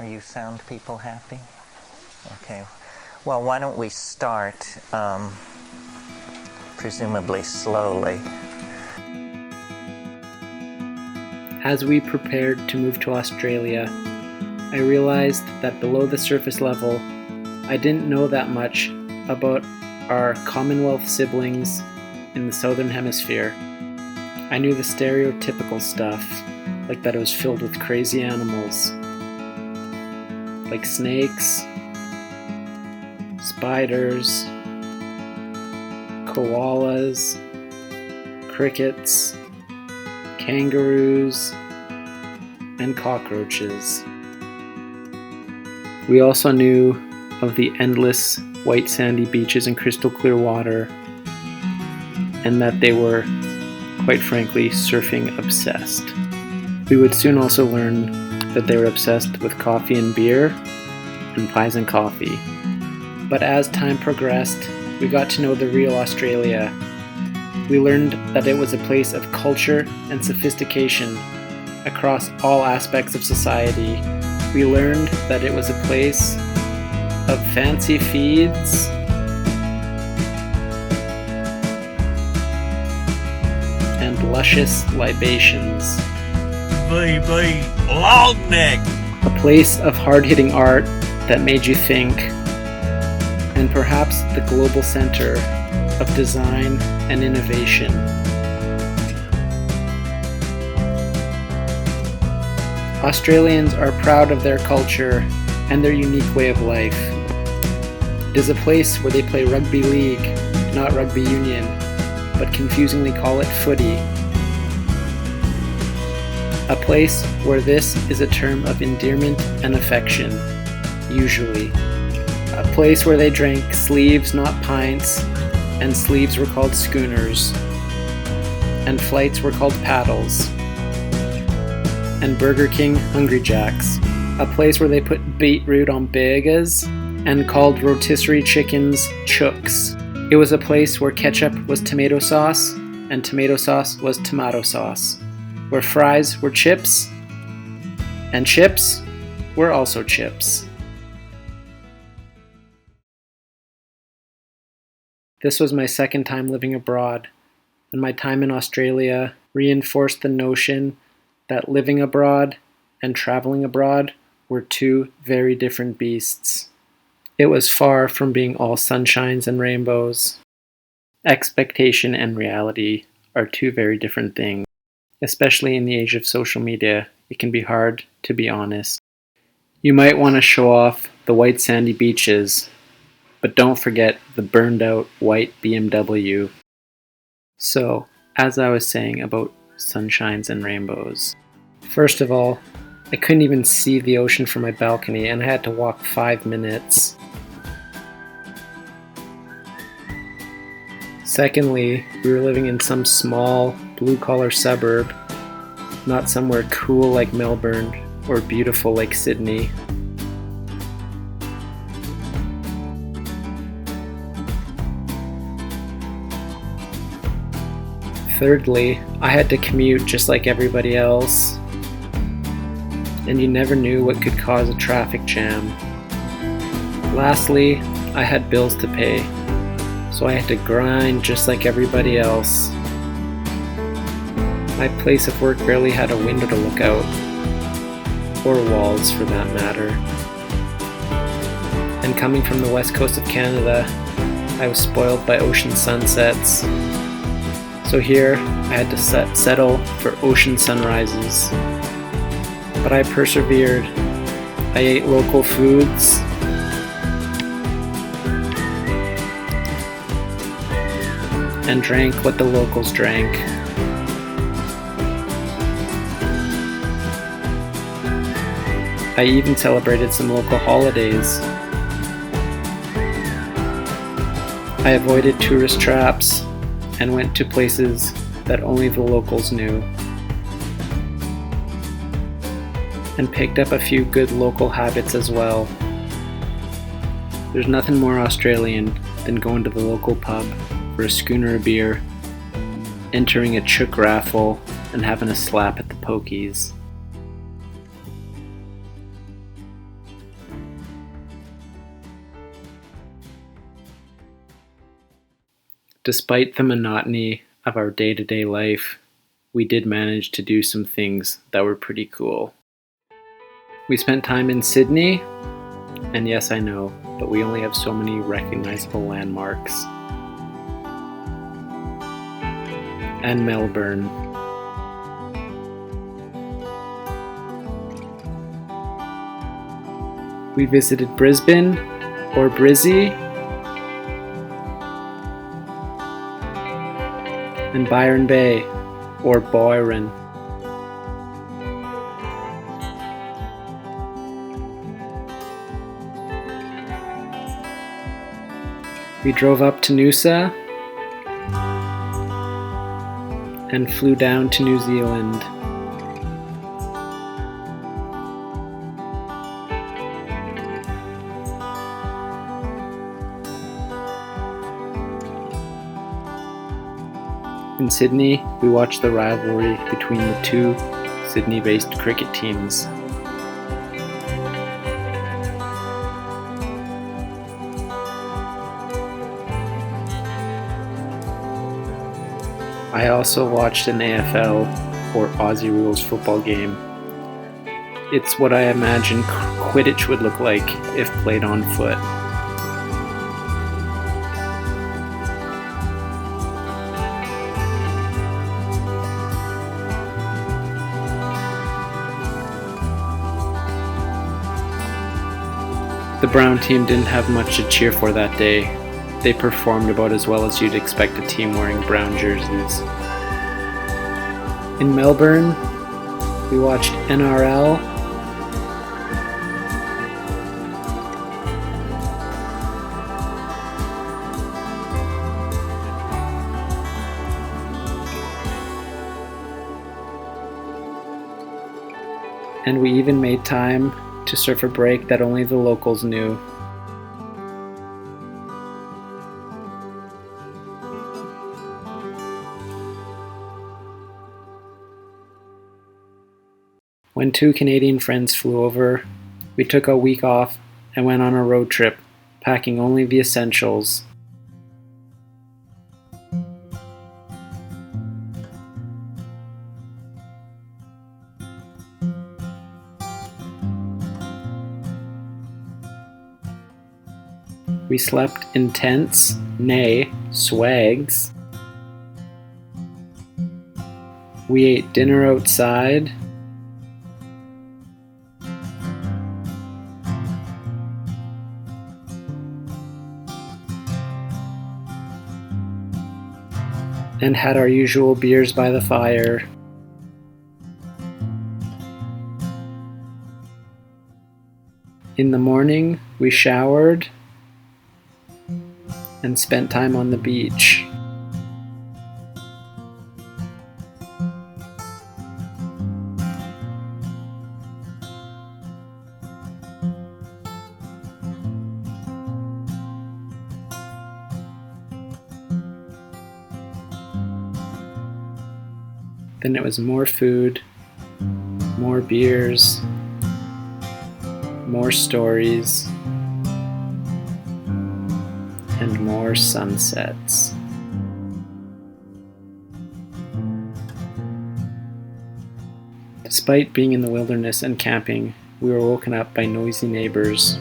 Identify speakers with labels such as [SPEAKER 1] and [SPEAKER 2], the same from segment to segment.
[SPEAKER 1] Are you sound people happy? Okay. Well, why don't we start, presumably slowly.
[SPEAKER 2] As we prepared to move to Australia, I realized that below the surface level, I didn't know that much about our Commonwealth siblings in the Southern Hemisphere. I knew the stereotypical stuff, like that it was filled with crazy animals, like snakes, spiders, koalas, crickets, kangaroos, and cockroaches. We also knew of the endless white sandy beaches and crystal clear water, and that they were, quite frankly, surfing obsessed. We would soon also learn that they were obsessed with coffee and beer, and pies and coffee. But as time progressed, we got to know the real Australia. We learned that it was a place of culture and sophistication across all aspects of society. We learned that it was a place of fancy feeds and luscious libations.
[SPEAKER 3] Long neck.
[SPEAKER 2] A place of hard-hitting art that made you think, and perhaps the global center of design and innovation. Australians are proud of their culture and their unique way of life. It is a place where they play rugby league, not rugby union, but confusingly call it footy. A place where this is a term of endearment and affection, usually. A place where they drank sleeves, not pints, and sleeves were called schooners, and flights were called paddles, and Burger King Hungry Jacks. A place where they put beetroot on burgers and called rotisserie chickens chooks. It was a place where ketchup was tomato sauce and tomato sauce was tomato sauce, where fries were chips and chips were also chips. This was my second time living abroad, and my time in Australia reinforced the notion that living abroad and traveling abroad were two very different beasts. It was far from being all sunshines and rainbows. Expectation and reality are two very different things. Especially in the age of social media, it can be hard to be honest. You might want to show off the white sandy beaches, but don't forget the burned out white BMW. So, as I was saying about sunshines and rainbows, first of all, I couldn't even see the ocean from my balcony and I had to walk 5 minutes. Secondly, we were living in some small blue-collar suburb, not somewhere cool like Melbourne or beautiful like Sydney. Thirdly, I had to commute just like everybody else, and you never knew what could cause a traffic jam. Lastly, I had bills to pay, so I had to grind just like everybody else. My place of work barely had a window to look out, or walls for that matter. And coming from the west coast of Canada, I was spoiled by ocean sunsets. So here, I had to settle for ocean sunrises. But I persevered. I ate local foods. And drank what the locals drank. I even celebrated some local holidays. I avoided tourist traps and went to places that only the locals knew, and picked up a few good local habits as well. There's nothing more Australian than going to the local pub for a schooner of beer, entering a chook raffle, and having a slap at the pokies. Despite the monotony of our day-to-day life, we did manage to do some things that were pretty cool. We spent time in Sydney, and yes, I know, but we only have so many recognizable landmarks. And Melbourne. We visited Brisbane, or Brizzy, and Byron Bay, or Byron. We drove up to Noosa and flew down to New Zealand. In Sydney, we watched the rivalry between the two Sydney-based cricket teams. I also watched an AFL, or Aussie Rules football game. It's what I imagine Quidditch would look like if played on foot. The Brown team didn't have much to cheer for that day. They performed about as well as you'd expect a team wearing brown jerseys. In Melbourne, we watched NRL, and we even made time to surf a break that only the locals knew. When two Canadian friends flew over, we took a week off and went on a road trip, packing only the essentials. We slept in tents, nay, swags. We ate dinner outside. And had our usual beers by the fire. In the morning, we showered and spent time on the beach. Then it was more food, more beers, more stories, and more sunsets. Despite being in the wilderness and camping, we were woken up by noisy neighbors.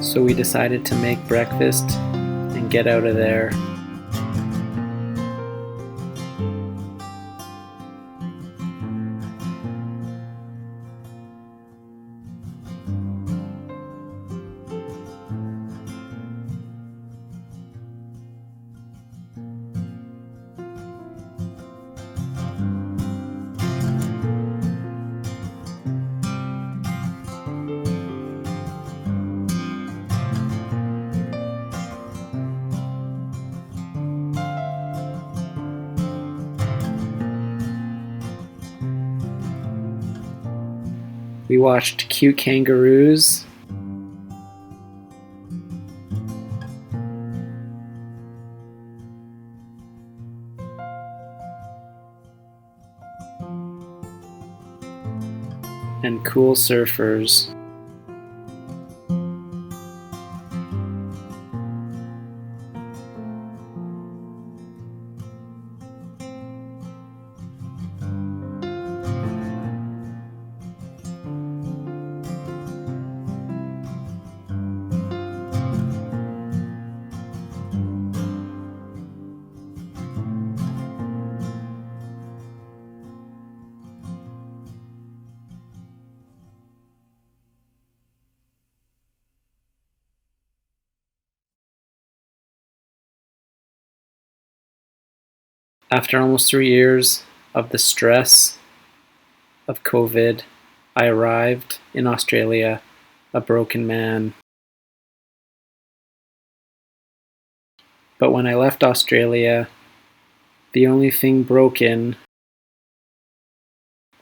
[SPEAKER 2] So we decided to make breakfast and get out of there. We watched cute kangaroos. And cool surfers. After almost 3 years of the stress of COVID, I arrived in Australia a broken man. But when I left Australia, the only thing broken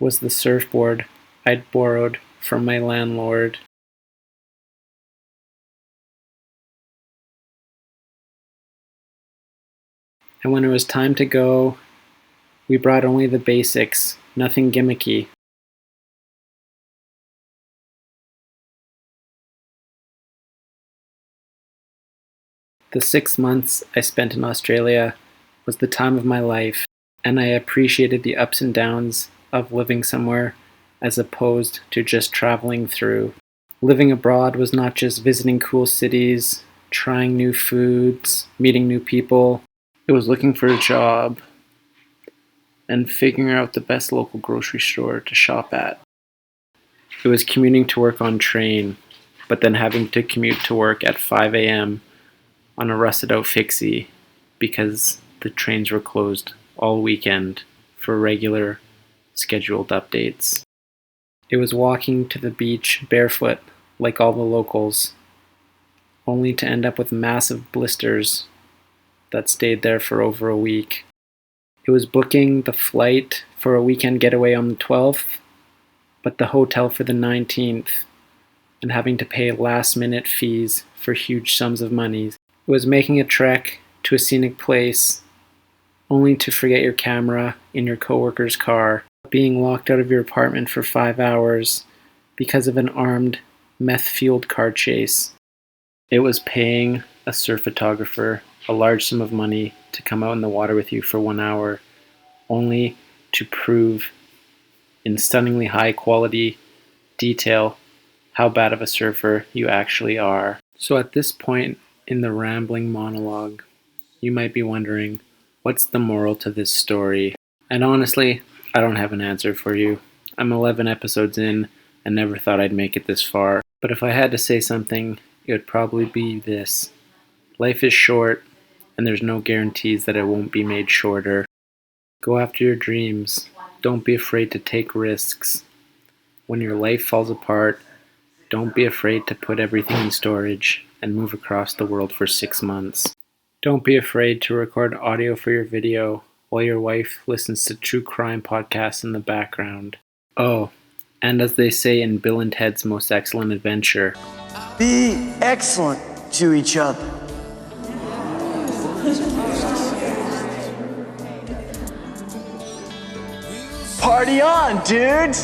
[SPEAKER 2] was the surfboard I'd borrowed from my landlord. And when it was time to go, we brought only the basics, nothing gimmicky. The 6 months I spent in Australia was the time of my life, and I appreciated the ups and downs of living somewhere as opposed to just traveling through. Living abroad was not just visiting cool cities, trying new foods, meeting new people. It was looking for a job and figuring out the best local grocery store to shop at. It was commuting to work on train, but then having to commute to work at 5 a.m. on a rusted out fixie because the trains were closed all weekend for regular scheduled updates. It was walking to the beach barefoot like all the locals, only to end up with massive blisters that stayed there for over a week. It was booking the flight for a weekend getaway on the 12th, but the hotel for the 19th, and having to pay last-minute fees for huge sums of money. It was making a trek to a scenic place, only to forget your camera in your coworker's car, being locked out of your apartment for 5 hours because of an armed, meth-fueled car chase. It was paying a surf photographer a large sum of money to come out in the water with you for 1 hour, only to prove in stunningly high quality detail how bad of a surfer you actually are. So at this point in the rambling monologue, you might be wondering, what's the moral to this story? And honestly, I don't have an answer for you. I'm 11 episodes in and never thought I'd make it this far. But if I had to say something, it would probably be this. Life is short, and there's no guarantees that it won't be made shorter. Go after your dreams. Don't be afraid to take risks. When your life falls apart, don't be afraid to put everything in storage and move across the world for 6 months. Don't be afraid to record audio for your video while your wife listens to true crime podcasts in the background. Oh, and as they say in Bill and Ted's Most Excellent Adventure,
[SPEAKER 3] be excellent to each other. Party on, dudes!